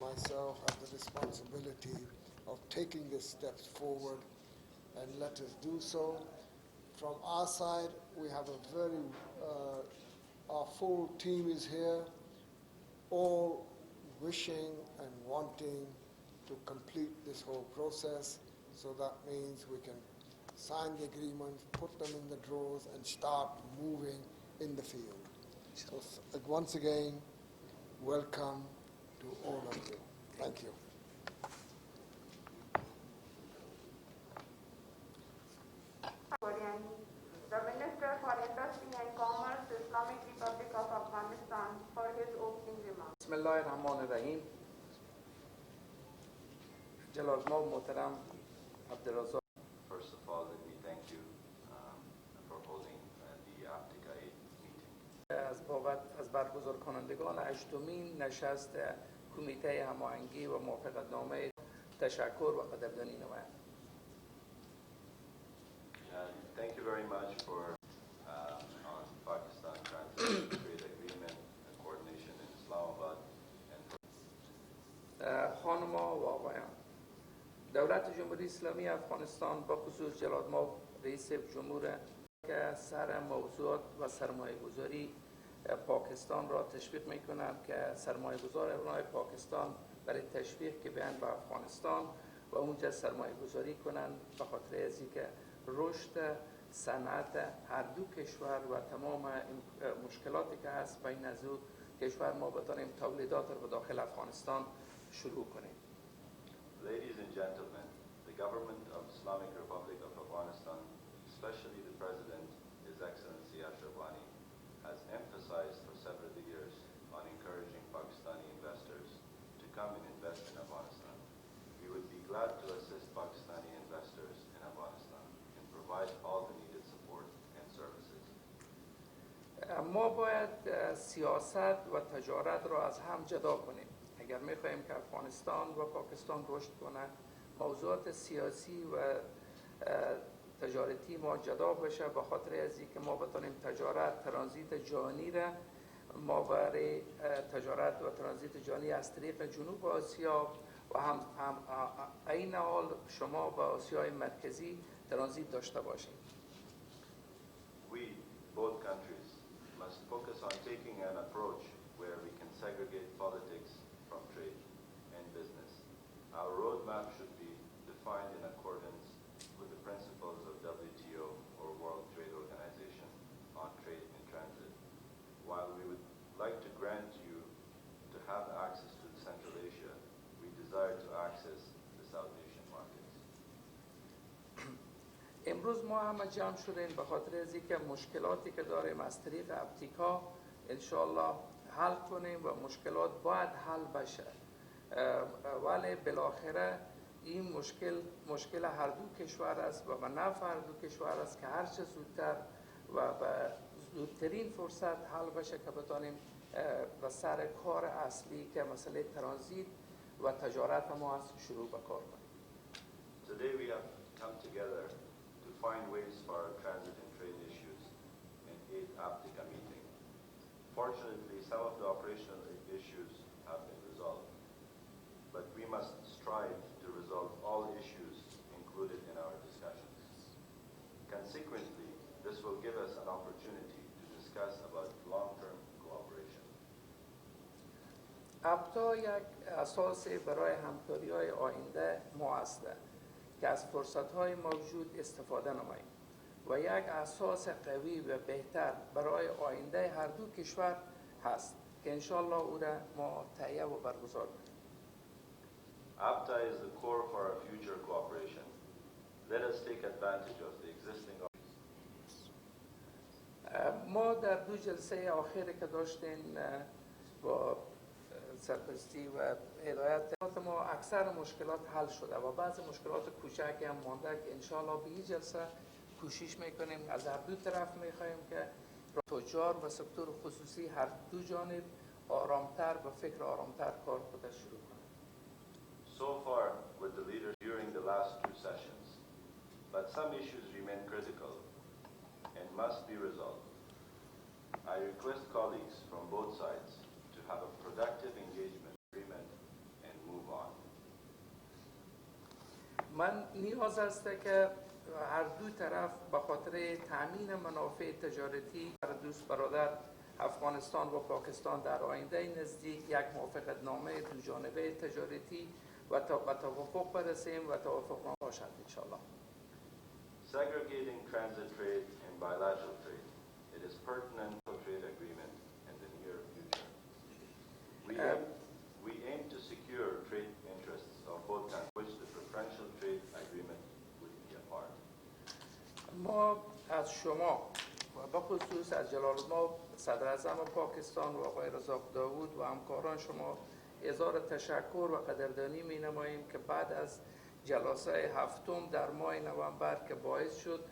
myself have the responsibility of taking the steps forward, and let us do so. From our side, we have a very, our full team is here, all wishing and wanting to complete this whole process. So that means we can sign the agreements, put them in the drawers, and start moving in the field. So once again, welcome to all of you. Thank you. Ghoryani, the Minister for Industry and Commerce, Islamic Republic of Afghanistan, for his opening remarks. Bismillah ar-Rahman ar-Rahim. Jalal Muhtaram Abdul. First of all, let me thank you for holding the APTTA meeting. از برگزار کنندگان هشتمین نشست کمیته هماهنگی و موافقتنامه تشکر و قدردانی نمایم. Thank you very much for on Pakistan Trade Agreement and coordination in Islamabad. خانم‌ها و آقایان، دولت جمهوری اسلامی افغانستان با خصوص جلال ما رئیس جمهور که سر موضوعات و سرمایه گذاری پاکستان را تشویق می کنند که سرمایه گذاران پاکستان برای تشویق که بیان به افغانستان و اونجا سرمایه گذاری کنند، به خاطر از اینکه رشد صنعت هر دو کشور و تمام مشکلاتی که هست بین از دو کشور ما بتانیم تولیدات رو به داخل افغانستان شروع کنیم. Ladies and gentlemen, the government of Islamic Republic of Afghanistan, especially the President, His Excellency Ashraf Ghani, has emphasized for several years on encouraging Pakistani investors to come and invest in Afghanistan. We would be glad to assist Pakistani investors in Afghanistan and provide all the needed support and services. ما باید سیاست و تجارت را از هم جدا کنیم. اگر می‌خواهیم که افغانستان و پاکستان رشد کنه، موضوعات سیاسی و تجارتی ما جدا بشه، به خاطر از اینکه ما بتونیم تجارت ترانزیت جهانی را ما برای تجارت و ترانزیت جهانی از طریق جنوب آسیا و هم این حال شما به آسیای مرکزی ترانزیت داشته باشیم. We, both countries, must focus on taking an approach where we can segregate politics from trade and business. Our roadmap should be defined in accordance with the principles of WTO or World Trade Organization on trade in transit. While we would like to grant you to have access to Central Asia, we desire to access the South Asian markets. امروز ما همه جمع شدیم به خاطر از اینکه مشکلاتی که داریم از طریق ابتیکا انشالله حل کنیم و مشکلات باید حل بشه، ولی بالاخره این مشکل هر دو کشور است و به نفع هر دو کشور است که هر چه زودتر و به زودترین فرصت حل بشه که بتانیم به سر کار اصلی که مسئله ترانزیت و تجارت ما از شروع به کار کنیم. Today we have come together to find ways for our transit and trade issues in 8th APTTA meeting. Fortunately, some of the operational issues have been resolved, but we must strive to resolve all issues included in our discussions. Consequently, this will give us an opportunity to discuss about long-term cooperation. APTTA یک اساس برای همکاری‌های آینده ما است که از فرصت‌های موجود استفاده نماییم و یک اساس قوی و بهتر برای آینده هر دو کشور هست که انشالله او را ما تهیه و برگزار کنیم. APTTA is the core for our future cooperation. Let us take advantage of the existing. ما در دو جلسه آخری که داشتیم با سرپرستی و هدایت ما اکثر مشکلات حل شده و بعضی مشکلات کوچکی هم مانده که انشالله به این جلسه کوشش میکنیم از هر دو طرف میخوایم که تجار و سکتور خصوصی هر دو جانب آرامتر و فکر آرامتر کار خود شروع کنند. So far with the leaders during the last two sessions, but some issues remain critical and must be resolved. I request colleagues from both sides to have a productive engagement agreement and من نیاز است که هر دو طرف به خاطر تامین منافع تجارتی هر دوست برادر افغانستان و پاکستان در آینده نزدیک یک موافقتنامه دو جانبه تجارتی و توافق برسیم و توافق باشد انشاءالله. Segregating transit trade and bilateral trade. It is pertinent for trade agreement in the near future. We aim to secure trade interests of both countries, which the preferential trade agreement would be a part. ما از شما و به خصوص از جلال ما صدر اعظم پاکستان و آقای رزاق داوود و همکاران شما اظهار تشکر و قدردانی می نماییم که بعد از جلسه هفتم در ماه نوامبر که باعث شد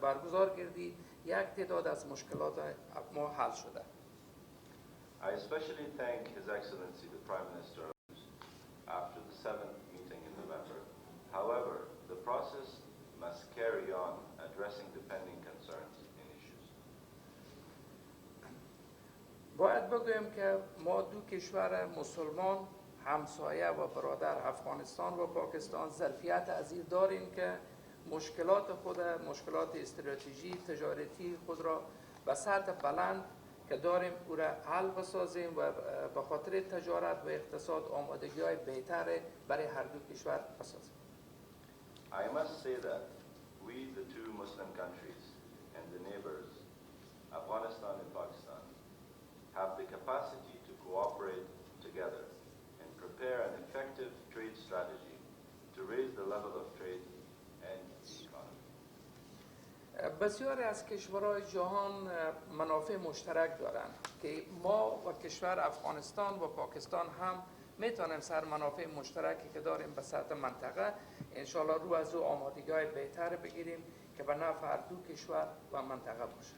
برگزار گردید یک تعداد از مشکلات ما حل شده. I especially thank His Excellency the Prime Minister after the 7th meeting in November. However, the process must carry on addressing the pending concerns and issues. باید بگویم که ما دو کشور مسلمان همسایه و برادر افغانستان و پاکستان ظرفیت عزیز داریم که مشکلات استراتژی تجارتی خود را به سطح بلند که داریم او را حل بسازیم و به خاطر تجارت و اقتصاد آمادگی های بهتر برای هر دو کشور بسازیم. I must say that we, the two Muslim countries and the neighbors, Afghanistan and Pakistan, have the capacity to cooperate together and prepare an effective trade strategy to raise the level of trade and the economy. بسیاری از کشورهای جهان منافع مشترک دارند که ما و کشور افغانستان و پاکستان هم میتونیم سر منافع مشترکی که داریم به سطح منطقه انشالله رو از او آمادگی‌های بهتر بگیریم که به نفع هر دو کشور و منطقه باشه.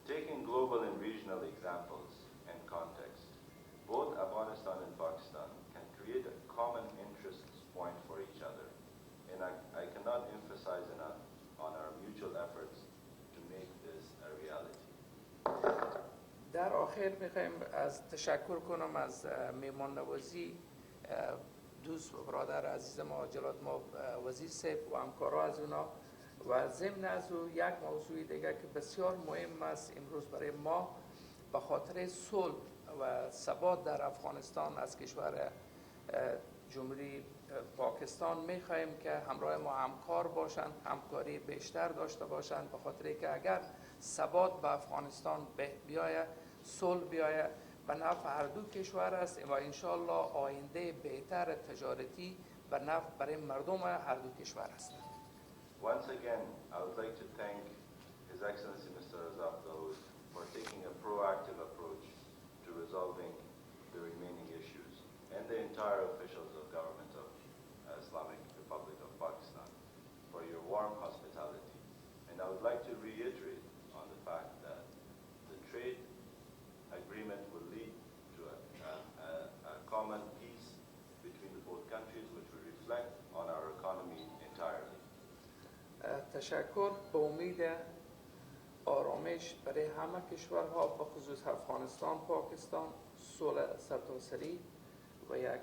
Taking global and regional examples and context, both Afghanistan and Pakistan can create a common interest point for each other, and I cannot emphasize enough on our mutual efforts to make this a reality. در آخر میخوایم از تشکر کنم از میمان نوازی دوست و برادر عزیز ما جلال ما وزیر صاحب و همکارا از اونا و ضمن از او یک موضوع دیگه که بسیار مهم است امروز برای ما به خاطر صلح و ثبات در افغانستان از کشور جمهوری پاکستان میخواهیم که همراه ما همکار باشند، همکاری بیشتر داشته باشند به خاطر که اگر ثبات به افغانستان بیاید صلح بیاید به نفع هر دو کشور است و انشالله آینده بهتر تجارتی به نفع برای مردم هر دو کشور است. Once again, I would like to thank His Excellency Mr. Razak Dawood for taking a proactive approach to resolving the remaining issues and the entire officials of government of Islamic Republic of Pakistan for your warm hospitality. And I would like to reiterate on the fact that the trade agreement will lead to a common peace between the both countries which will reflect on our economy entirely. تشکر به امید آرامش برای همه کشورها به خصوص افغانستان پاکستان صلح سرتاسری و یک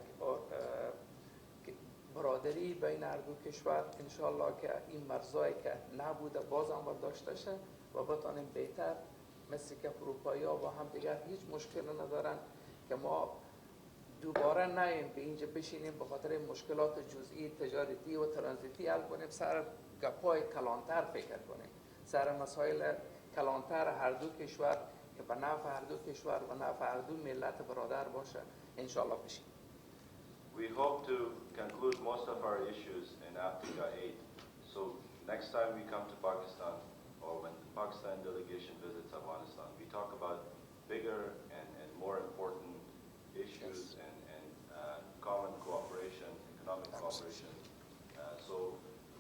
برادری بین هر دو کشور انشالله که این مرزایی که نبوده باز هم داشته شه و بتانیم بهتر مثل که اروپایی ها با هم دیگر هیچ مشکلی ندارن که ما دوباره نیم به اینجا بشینیم به خاطر مشکلات جزئی تجارتی و ترانزیتی حل کنیم سر گپای کلانتر فکر کنیم سر مسائل کلانتر هر دو کشور که به نفع هر دو کشور و نفع هر دو ملت برادر باشه انشالله بشیم. We hope to conclude most of our issues in APTTA 8. So next time we come to Pakistan or when the Pakistan delegation visits Afghanistan, we talk about bigger and more important issues and common cooperation, economic cooperation. So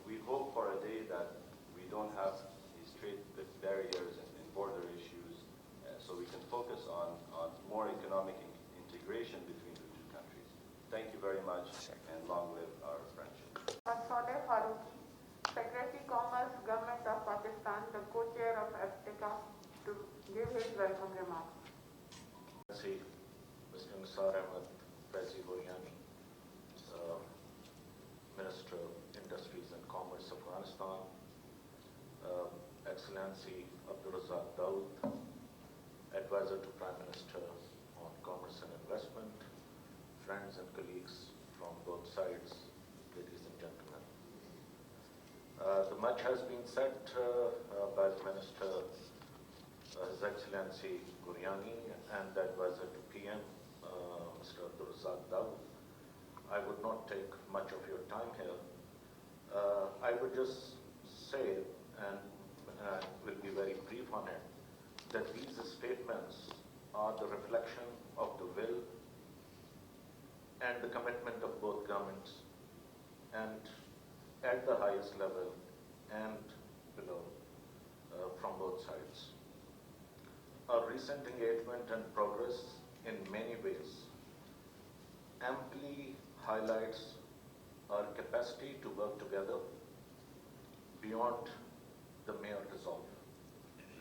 we hope for a day that we don't have these trade barriers and border issues, so we can focus on more economic integration between the two countries. Thank you very much, and long live our friendship. Saleh Faruqi, Secretary Commerce, Government of Pakistan, the co-chair of APTTA, to give his welcome remarks. Mr. Nisar Ahmad, Faizi, Ghoryani, Minister Excellency Abdul, Dawood, Advisor to Prime Minister on Commerce and Investment, friends and colleagues from both sides, ladies and gentlemen. Much has been said by the Minister, His Excellency Ghoryani, and the Advisor to PM, Mr. Abdul Dawood. I would not take much of your time here. I would just say, and will be very brief on it, that these statements are the reflection of the will and the commitment of both governments, and at the highest level and below, from both sides. Our recent engagement and progress in many ways amply highlights our capacity to work together beyond the mere resolve.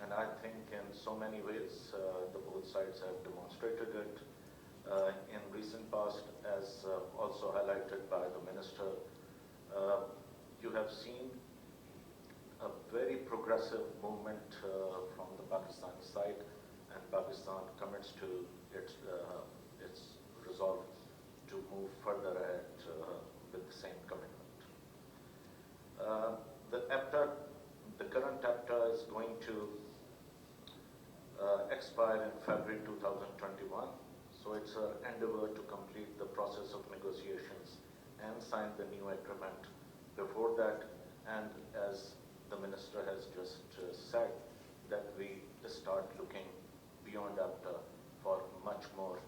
And I think in so many ways, the both sides have demonstrated it in recent past, as also highlighted by the Minister. You have seen a very progressive movement from the Pakistani side, and Pakistan commits to its resolve to move further ahead with the same commitment. The current APTTA is going to expire in February 2021, so it's an endeavor to complete the process of negotiations and sign the new agreement before that, and as the Minister has just said, that we start looking beyond APTTA for much more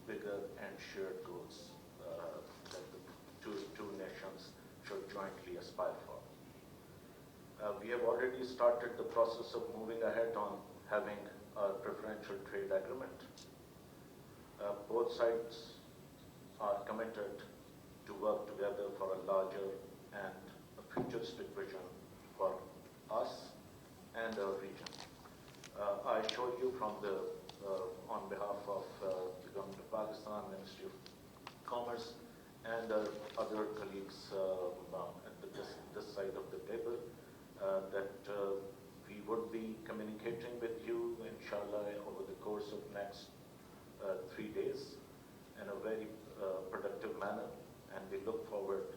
bigger and shared goals that the two nations should jointly aspire for. We have already started the process of moving ahead on having a preferential trade agreement. Both sides are committed to work together for a larger and a futuristic vision for us and our region. I assure you from on behalf of the Government of Pakistan, Ministry of Commerce, and other colleagues at this side of the table, that we would be communicating with you, inshallah, over the course of next 3 days in a very productive manner, and we look forward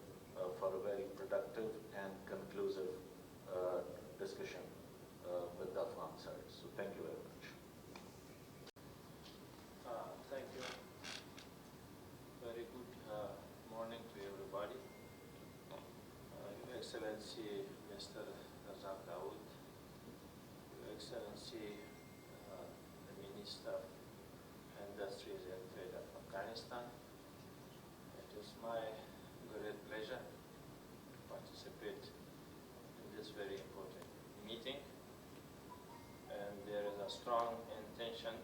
for a very productive and conclusive discussion with the Afghan side. So thank you very much. Thank you. Very good morning to everybody. Your Excellency Mr. Razak Dawood, Your Excellency the Minister of Industries and Trade of Afghanistan, it is my great pleasure to participate in this very important meeting, and there is a strong intention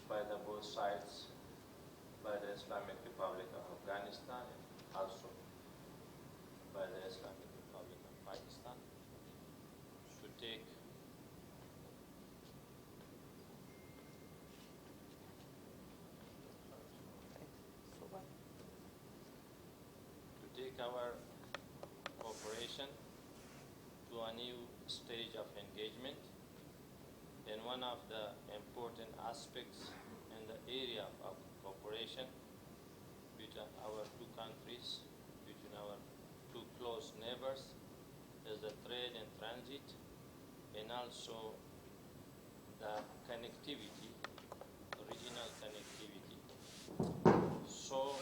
by the both sides, by the Islamic Republic of Afghanistan and also by the Islamic Republic of Pakistan, to take our cooperation to a new stage of engagement. And one of the important aspects in the area of cooperation between our two countries, between our two close neighbors, is the trade and transit, and also the connectivity, regional connectivity. So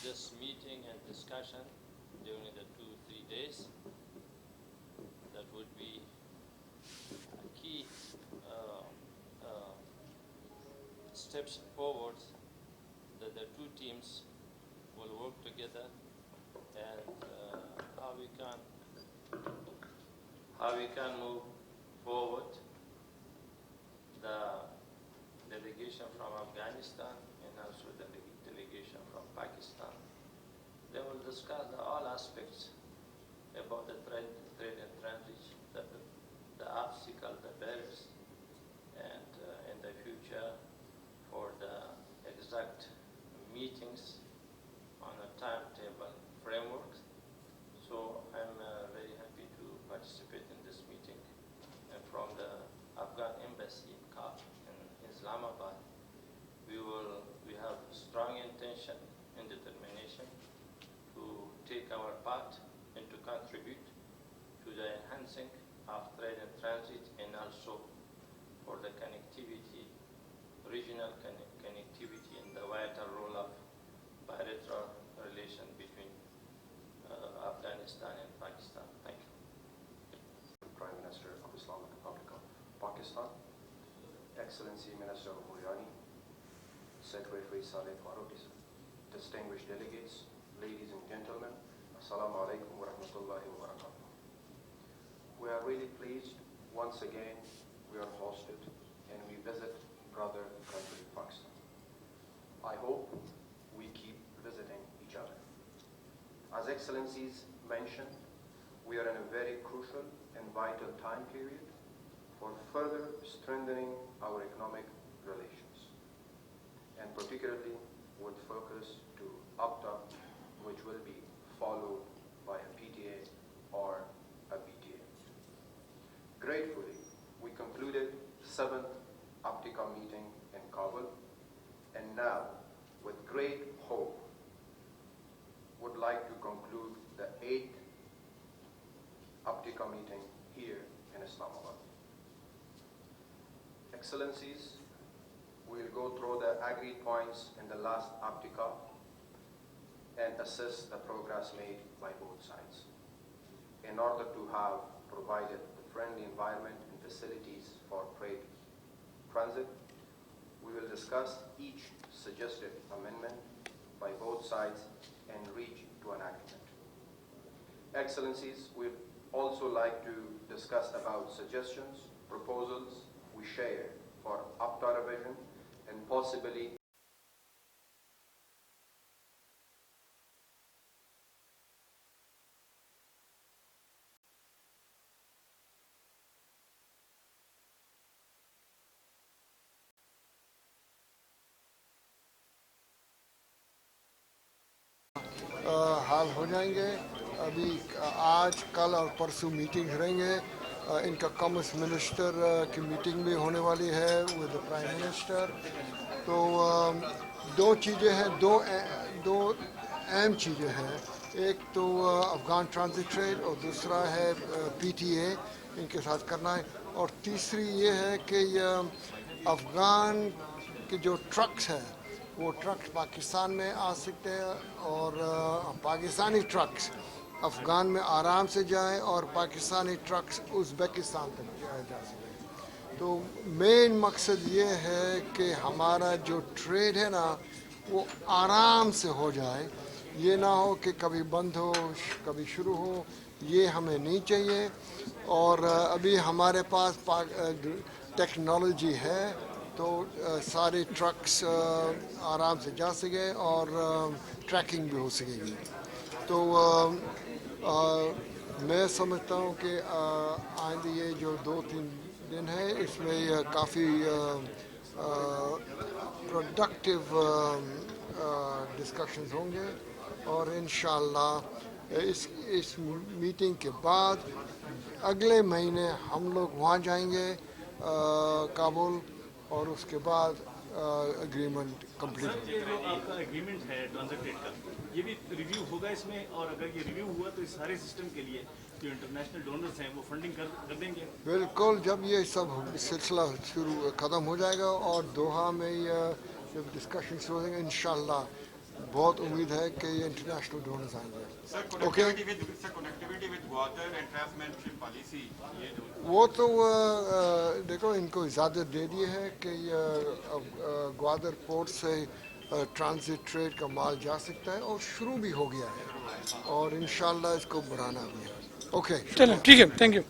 this meeting and discussion during the 2-3 days, that would be a key steps forward, that the two teams will work together, and how we can move forward. The delegation from Afghanistan and also the delegation from Pakistan, they will discuss all aspects about the trade and transit, the obstacle, the barriers, and in the future for the exact meetings on a timetable framework. So I'm very happy to participate in this meeting. the enhancing of trade and transit, and also for the connectivity, regional connectivity, and the vital role of bilateral relation between Afghanistan and Pakistan. Thank you. Prime Minister of Islamic Republic of Pakistan, Excellency Minister Ghoryani, Secretary Saleh Farouqi, distinguished delegates, ladies and gentlemen, Assalamu alaikum wa rahmatullahi wa barakatuh. We are really pleased once again we are hosted and we visit brother country Pakistan. I hope we keep visiting each other. As Excellencies mentioned, we are in a very crucial and vital time period for further strengthening our economic relations, and particularly with focus to APTTA, which will be followed by a PTA or a BTA. Gratefully, we concluded 7th APTTA meeting in Kabul, and now, with great hope, would like to conclude the 8th APTTA meeting here in Islamabad. Excellencies, we will go through the agreed points in the last APTTA and assess the progress made by both sides in order to have provided the friendly environment and facilities for trade transit. We will discuss each suggested amendment by both sides and reach to an agreement. Excellencies, we'd also like to discuss about suggestions, proposals we share for APTTA revision and possibly हाल हो जाएंगे। अभी आज कल और परसों meeting रहेंगे। इनका commerce minister की मीटिंग भी होने वाली है विद द प्राइम मिनिस्टर। तो दो चीज़ें हैं, दो अहम चीज़ें हैं। एक तो अफ़गान ट्रांजिट ट्रेड और दूसरा है PTA, इनके साथ करना है। और तीसरी ये है कि अफ़गान के जो ट्रक्स हैं वो ट्रक्स पाकिस्तान में आ सकते हैं और पाकिस्तानी ट्रक्स अफ़गान में आराम से जाएं और पाकिस्तानी ट्रक्स उज़्बेकिस्तान तक जा सकें। तो मेन मकसद ये है कि हमारा जो ट्रेड है ना वो आराम से हो जाए, ये ना हो कि कभी बंद हो कभी शुरू हो, ये हमें नहीं चाहिए। और अभी हमारे पास टेक्नोलॉजी है तो सारे ट्रक्स आराम से जा सके और ट्रैकिंग भी हो सकेगी। तो मैं समझता हूँ कि आइंदे ये जो 2-3 दिन है इसमें काफ़ी प्रोडक्टिव डिस्कशंस होंगे और इंशाअल्लाह इस मीटिंग के बाद अगले महीने हम लोग वहाँ जाएंगे काबुल और उसके बाद एग्रीमेंट कंप्लीट होगा। ये जो आपका एग्रीमेंट है ट्रांजिट ट्रेड का, ये भी रिव्यू होगा इसमें, और अगर ये रिव्यू हुआ तो इस सारे सिस्टम के लिए जो इंटरनेशनल डोनर्स हैं वो फंडिंग कर देंगे? बिल्कुल, जब ये सब सिलसिला शुरू ख़त्म हो जाएगा और दोहा में जब डिस्कशंस हो जाएंगे इंशाअल्लाह बहुत उम्मीद है कि ये इंटरनेशनल डोनर्स आएंगे। Okay, connectivity with Gwadar and transmission policy, ये जो वो तो देखो इनको इजाज़त दे दी है कि ग्वादर पोर्ट से ट्रांजिट ट्रेड का माल जा सकता है और शुरू भी हो गया है और इंशाअल्लाह इसको बढ़ाना भी है। ओके, चलो ठीक है, थैंक यू।